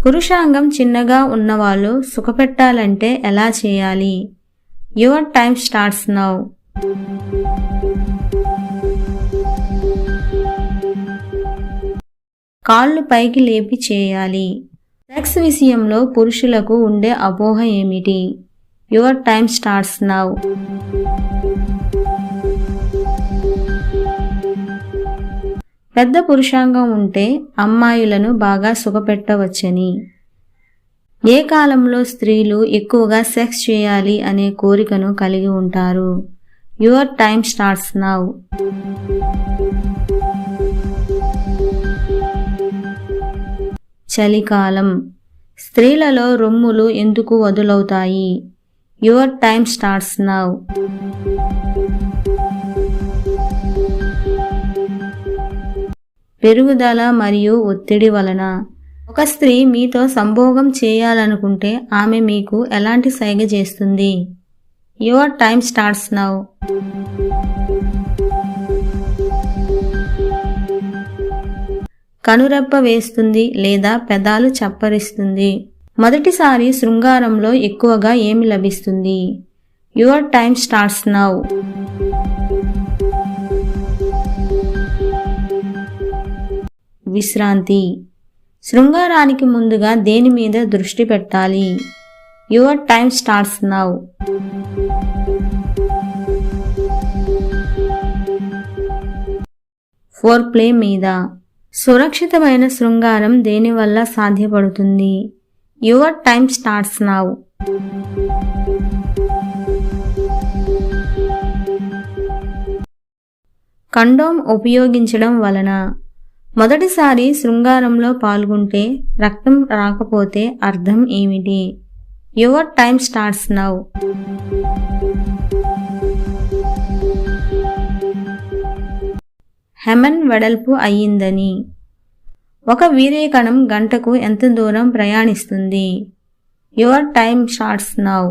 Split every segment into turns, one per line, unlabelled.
పురుషాంగం చిన్నగా ఉన్నవాళ్ళు సుఖపెట్టాలంటే ఎలా చేయాలి? Your time starts now. కాళ్ళు పైకి లేపి చేయాలి. సెక్స్ విషయంలో పురుషులకు ఉండే అపోహ ఏమిటి? Your time starts now. పెద్ద పురుషాంగం ఉంటే అమ్మాయిలను బాగా సుఖపెట్టవచ్చని. ఏ కాలంలో స్త్రీలు ఎక్కువగా సెక్స్ చేయాలి అనే కోరికను కలిగి ఉంటారు? Your time starts now. చలికాలం. స్త్రీలలో రొమ్ములు ఎందుకు వదులవుతాయి? Your time starts now. పెరుగుదల మరియు ఒత్తిడి వలన. ఒక స్త్రీ మీతో సంభోగం చేయాలనుకుంటే ఆమె మీకు ఎలాంటి సైగ చేస్తుంది? Your time starts now. కనురెప్ప వేస్తుంది లేదా పెదాలు చప్పరిస్తుంది. మొదటిసారి శృంగారంలో ఎక్కువగా ఏమి లభిస్తుంది? Your time starts now. విశ్రాంతి. శృంగారానికి ముందుగా దేని మీద దృష్టి పెట్టాలి? Your time starts now. Foreplay మీద. సురక్షితమైన శృంగారం దేనివల్ల సాధ్యపడుతుంది? Your time starts now. Condom ఉపయోగించడం వలన. మొదటిసారి శృంగారంలో పాల్గొంటే రక్తం రాకపోతే అర్థం ఏమిటి? Your time starts now. Hymen వెడల్పు అయ్యిందని. ఒక వీర్యకణం గంటకు ఎంత దూరం ప్రయాణిస్తుంది? Your time starts now.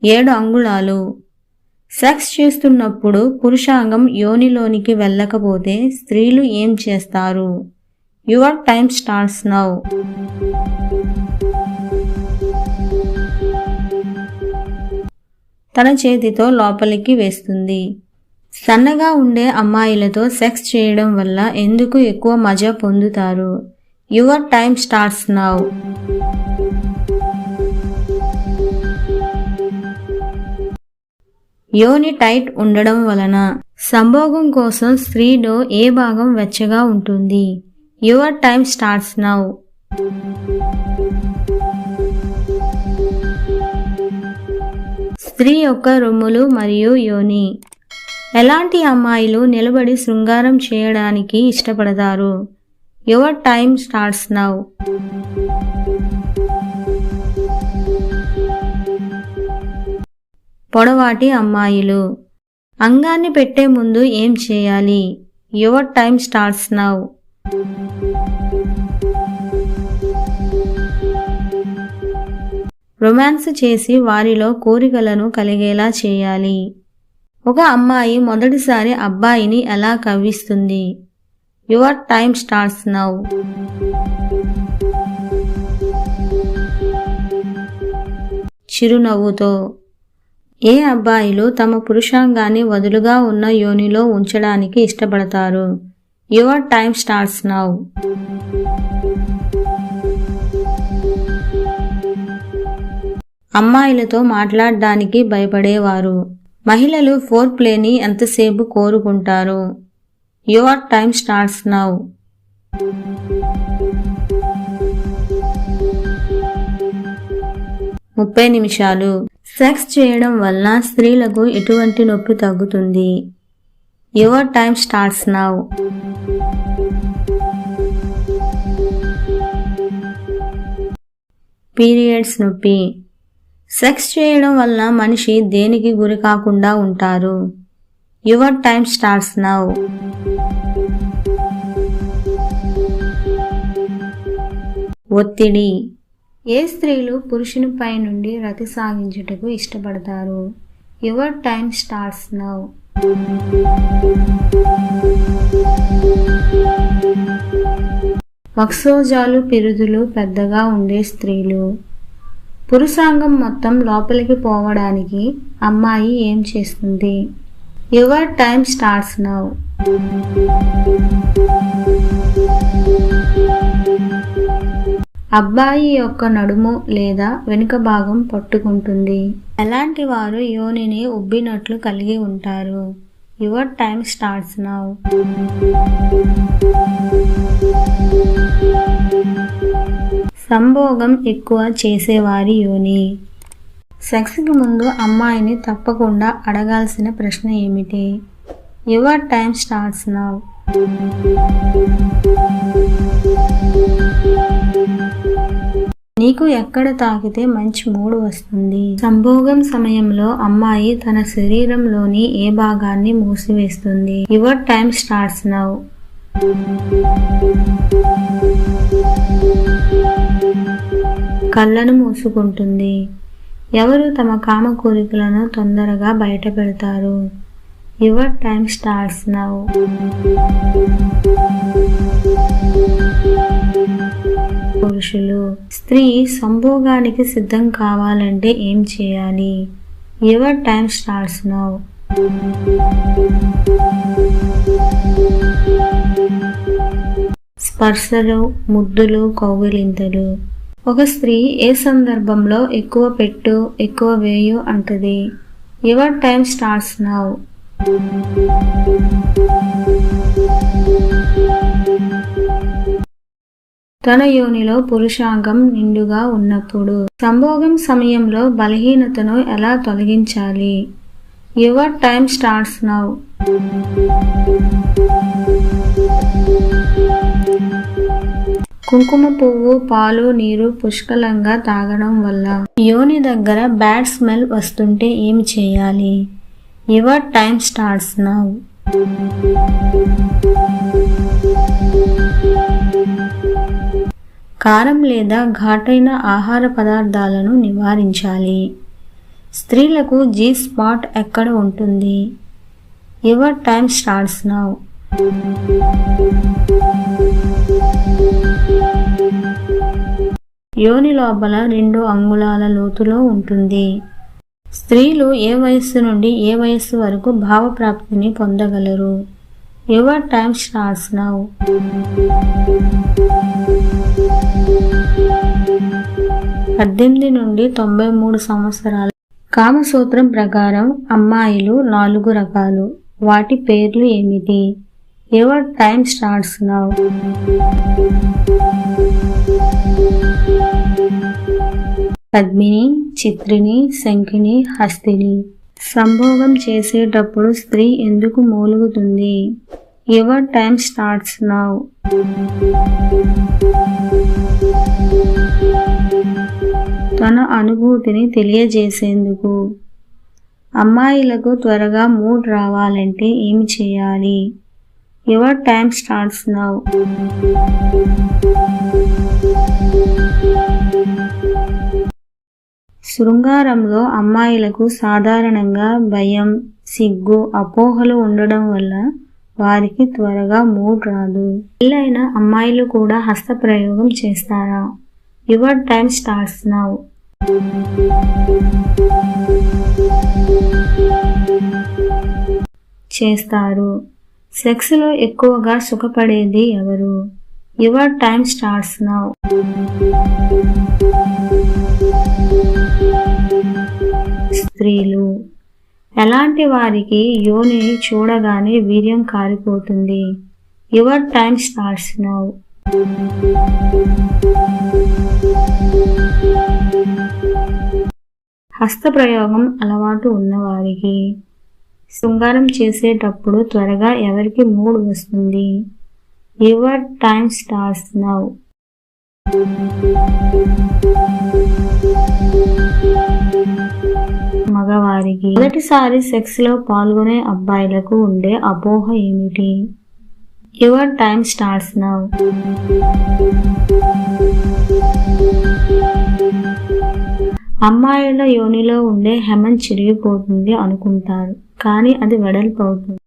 7 అంగుళాలు. సెక్స్ చేస్తున్నప్పుడు పురుషాంగం యోనిలోనికి వెళ్ళకపోతే స్త్రీలు ఏం చేస్తారు? Your time starts now. తన చేతితో లోపలికి వేస్తుంది. సన్నగా ఉండే అమ్మాయిలతో సెక్స్ చేయడం వల్ల ఎందుకు ఎక్కువ మజా పొందుతారు? Your time starts now. యోని టైట్ ఉండడం వలన. సంభోగం కోసం స్త్రీలో ఏ భాగం వెచ్చగా ఉంటుంది? Your time starts now. స్త్రీ యొక్క రొమ్ములు మరియు యోని. ఎలాంటి అమ్మాయిలు నిలబడి శృంగారం చేయడానికి ఇష్టపడతారు? Your time starts now. పొడవాటి అమ్మాయిలు. అంగాన్ని పెట్టే ముందు ఏం చేయాలి? Your time starts now. Romance చేసి వారిలో కోరికలను కలిగేలా చేయాలి. ఒక అమ్మాయి మొదటిసారి అబ్బాయిని ఎలా కవ్విస్తుంది? Your time starts now. చిరునవ్వుతో. ఏ అబ్బాయిలు తమ పురుషాంగాన్ని వదులుగా ఉన్న యోనిలో ఉంచడానికి ఇష్టపడతారు? Your time starts now. అమ్మాయిలతో మాట్లాడడానికి భయపడేవారు. మహిళలు ఫోర్ ప్లేని ఎంతసేపు కోరుకుంటారు? Your time starts now. 30 నిమిషాలు. సెక్స్ చేయడం వల్ల స్త్రీలకు ఎటువంటి నొప్పి తగ్గుతుంది? Your time starts now. Periods నొప్పి. సెక్స్ చేయడం వల్ల మనిషి దేనికి గురి కాకుండా ఉంటారు? Your time starts now. ఒత్తిడి. ఏ స్త్రీలు పురుషునిపై నుండి రతి సాగించుటకు ఇష్టపడతారు? Your time starts now. వక్షోజాలు పిరుదులు పెద్దగా ఉండే స్త్రీలు. పురుషాంగం మొత్తం లోపలికి పోవడానికి అమ్మాయి ఏం చేస్తుంది? Your time starts now. అబ్బాయి యొక్క నడుము లేదా వెనుక భాగం పట్టుకుంటుంది. ఎలాంటి వారు యోనిని ఉబ్బినట్లు కలిగి ఉంటారు? Your time starts now. సంభోగం ఎక్కువ చేసేవారి యోని. సెక్స్కి ముందు అమ్మాయిని తప్పకుండా అడగాల్సిన ప్రశ్న ఏమిటి? Your time starts now. నీకు ఎక్కడ తాకితే మంచి మూడ్ వస్తుంది? సంభోగం సమయంలో అమ్మాయి తన శరీరంలోని ఏ భాగాన్ని మూసివేస్తుంది? Your time starts now. కళ్ళను మూసుకుంటుంది. ఎవరు తమ కామ కోరికలను తొందరగా బయట పెడతారు? Your time starts now. పురుషులు. స్త్రీ సంభోగానికి సిద్ధం కావాలంటే ఏం చేయాలి? Your time starts now. స్పర్శలు, ముద్దులు, కౌగిలింతలు. ఒక స్త్రీ ఏ సందర్భంలో ఎక్కువ పెట్టు, ఎక్కువ వేయు అంటది? Your time starts now. తన యోనిలో పురుషాంగం నిండుగా ఉన్నప్పుడు. సంభోగం సమయంలో బలహీనతను ఎలా తొలగించాలి? Your time starts now. కుంకుమ పువ్వు, పాలు, నీరు పుష్కలంగా తాగడం వల్ల యోని దగ్గర బ్యాడ్ స్మెల్ వస్తుంటే ఏమి చేయాలి? Your time starts now. కారం లేదా ఘాటైన ఆహార పదార్థాలను నివారించాలి. స్త్రీలకు జీ స్పాట్ ఎక్కడ ఉంటుంది? Your time starts now. యోని లోపల 2 అంగుళాల లోతులో ఉంటుంది. స్త్రీలు ఏ వయస్సు నుండి ఏ వయస్సు వరకు భావప్రాప్తిని పొందగలరు? Your time starts now. 18 నుండి 93 సంవత్సరాలు. కామసూత్రం ప్రకారం అమ్మాయిలు 4 రకాలు. వాటి పేర్లు ఏమిటి? Your time starts now. పద్మిని, చిత్రిని, శంఖిని, హస్తిని. సంభోగం చేసేటప్పుడు స్త్రీ ఎందుకు మూలుగుతుంది? Your time starts now. తన అనుభూతిని తెలియజేసేందుకు. అమ్మాయిలకు త్వరగా మూడ్ రావాలంటే ఏమి చేయాలి? Your time starts now. శృంగారంలో అమ్మాయిలకు సాధారణంగా భయం, సిగ్గు, అపోహలు ఉండడం వల్ల వారికి త్వరగా మూడ్ రాదు. పెళ్ళైన అమ్మాయిలు కూడా హస్తప్రయోగం చేస్తారా? Your time starts now. చేస్తారు. సెక్స్లో ఎక్కువగా సుఖపడేది ఎవరు? Your time starts now. స్త్రీలు. ఎలాంటి వారికి యోనిని చూడగానే వీర్యం కారిపోతుంది? Your time starts now. హస్తప్రయోగం అలవాటు ఉన్నవారికి. శృంగారం చేసేటప్పుడు త్వరగా ఎవరికి మూడ్ వస్తుంది? Your time starts now. మగవారికి. మొదటిసారి సెక్స్ లో పాల్గొనే అబ్బాయిలకు ఉండే అపోహ ఏమిటి? Your time starts now. అమ్మాయిల యోనిలో ఉండే హెమన్ చిరిగిపోతుంది అనుకుంటారు, కానీ అది వెడల్పు అవుతుంది.